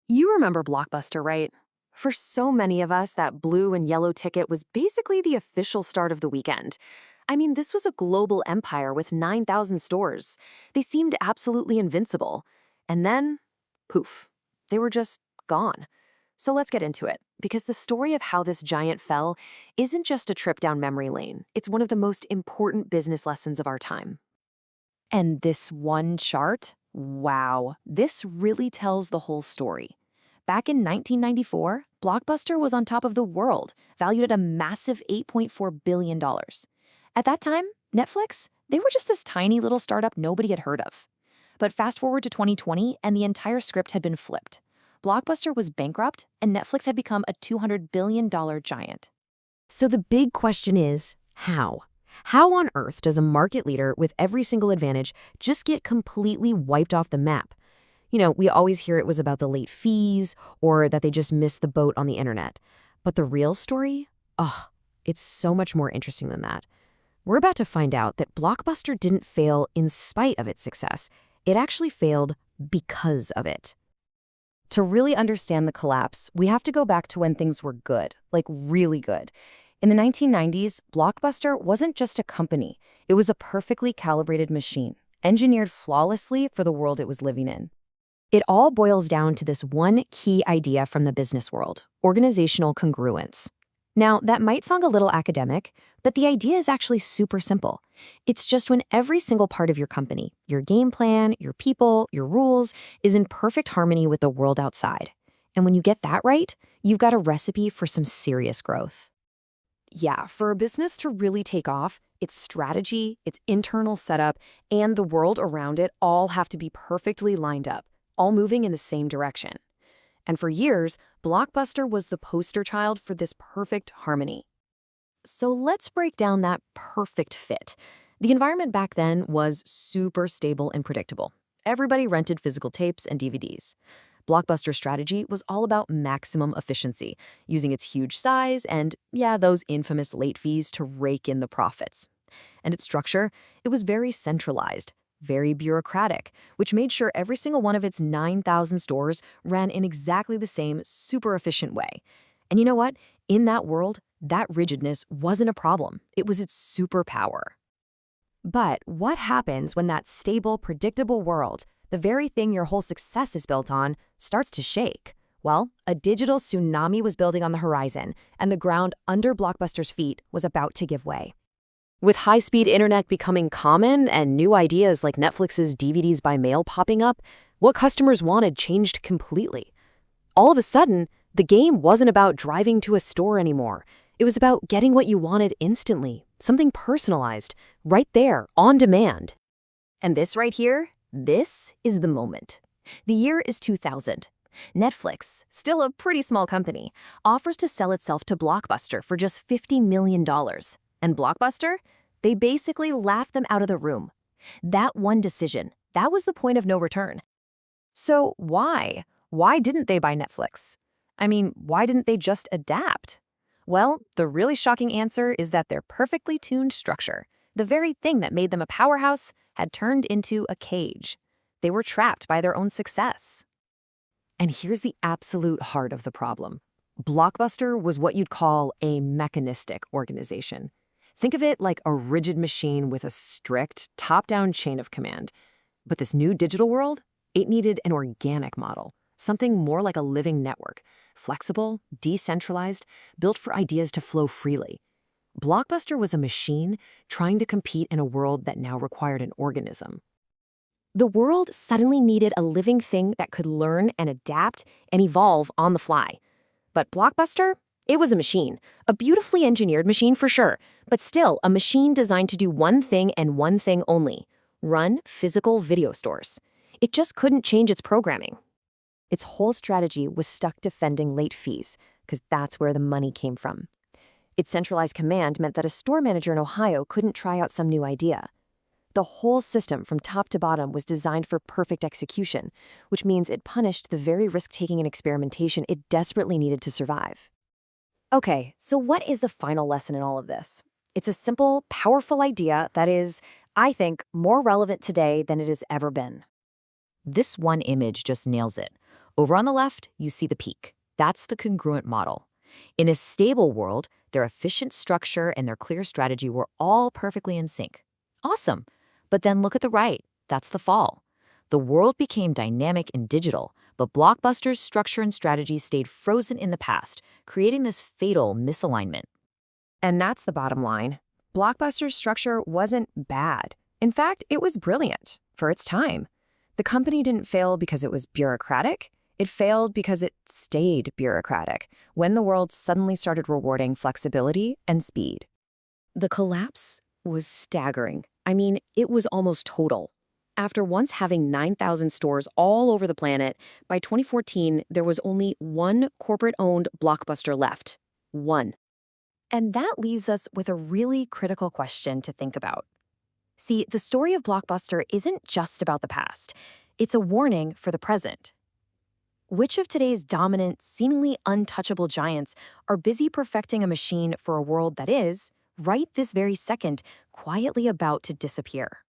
You remember Blockbuster, right? For so many of us, that blue and yellow ticket was basically the official start of the weekend. I mean, this was a global empire with 9,000 stores. They seemed absolutely invincible. And then, poof, they were just gone. So let's get into it, because the story of how this giant fell isn't just a trip down memory lane. It's one of the most important business lessons of our time. And this one chart, wow, this really tells the whole story. Back in 1994, Blockbuster was on top of the world, valued at a massive $8.4 billion. At that time, Netflix, they were just this tiny little startup nobody had heard of. But fast forward to 2020, and the entire script had been flipped. Blockbuster was bankrupt, and Netflix had become a $200 billion giant. So the big question is, how? How on earth does a market leader with every single advantage just get completely wiped off the map? You know, we always hear it was about the late fees or that they just missed the boat on the internet. But the real story? Oh, it's so much more interesting than that. We're about to find out that Blockbuster didn't fail in spite of its success. It actually failed because of it. To really understand the collapse, we have to go back to when things were good, like really good. In the 1990s, Blockbuster wasn't just a company. It was a perfectly calibrated machine, engineered flawlessly for the world it was living in. It all boils down to this one key idea from the business world: organizational congruence. Now, that might sound a little academic, but the idea is actually super simple. It's just when every single part of your company, your game plan, your people, your rules, is in perfect harmony with the world outside. And when you get that right, you've got a recipe for some serious growth. Yeah, for a business to really take off, its strategy, its internal setup, and the world around it all have to be perfectly lined up, all moving in the same direction. And for years, Blockbuster was the poster child for this perfect harmony. So let's break down that perfect fit. The environment back then was super stable and predictable. Everybody rented physical tapes and DVDs. Blockbuster's strategy was all about maximum efficiency, using its huge size and, yeah, those infamous late fees to rake in the profits. And its structure, it was very centralized, very bureaucratic, which made sure every single one of its 9,000 stores ran in exactly the same super efficient way. And you know what? In that world, that rigidness wasn't a problem. It was its superpower. But what happens when that stable, predictable world, the very thing your whole success is built on, starts to shake? Well, a digital tsunami was building on the horizon, and the ground under Blockbuster's feet was about to give way. With high-speed internet becoming common and new ideas like Netflix's DVDs by mail popping up, what customers wanted changed completely. All of a sudden, the game wasn't about driving to a store anymore. It was about getting what you wanted instantly, something personalized, right there, on demand. And this right here, this is the moment. The year is 2000. Netflix, still a pretty small company, offers to sell itself to Blockbuster for just $50 million. And Blockbuster, they basically laughed them out of the room. That one decision, that was the point of no return. So why? Why didn't they buy Netflix? I mean, why didn't they just adapt? Well, the really shocking answer is that their perfectly tuned structure, the very thing that made them a powerhouse, had turned into a cage. They were trapped by their own success. And here's the absolute heart of the problem. Blockbuster was what you'd call a mechanistic organization. Think of it like a rigid machine with a strict, top-down chain of command. But this new digital world, it needed an organic model, something more like a living network, flexible, decentralized, built for ideas to flow freely. Blockbuster was a machine trying to compete in a world that now required an organism. The world suddenly needed a living thing that could learn and adapt and evolve on the fly. But Blockbuster, it was a machine, a beautifully engineered machine for sure, but still a machine designed to do one thing and one thing only: run physical video stores. It just couldn't change its programming. Its whole strategy was stuck defending late fees, because that's where the money came from. Its centralized command meant that a store manager in Ohio couldn't try out some new idea. The whole system from top to bottom was designed for perfect execution, which means it punished the very risk-taking and experimentation it desperately needed to survive. Okay, so what is the final lesson in all of this? It's a simple, powerful idea that is, I think, more relevant today than it has ever been. This one image just nails it. Over on the left, you see the peak. That's the congruent model. In a stable world, their efficient structure and their clear strategy were all perfectly in sync. Awesome. But then look at the right. That's the fall. The world became dynamic and digital, but Blockbuster's structure and strategy stayed frozen in the past, creating this fatal misalignment. And that's the bottom line. Blockbuster's structure wasn't bad. In fact, it was brilliant for its time. The company didn't fail because it was bureaucratic. It failed because it stayed bureaucratic when the world suddenly started rewarding flexibility and speed. The collapse was staggering. I mean, it was almost total. After once having 9,000 stores all over the planet, by 2014, there was only one corporate-owned Blockbuster left. One. And that leaves us with a really critical question to think about. See, the story of Blockbuster isn't just about the past. It's a warning for the present. Which of today's dominant, seemingly untouchable giants are busy perfecting a machine for a world that is, right this very second, quietly about to disappear?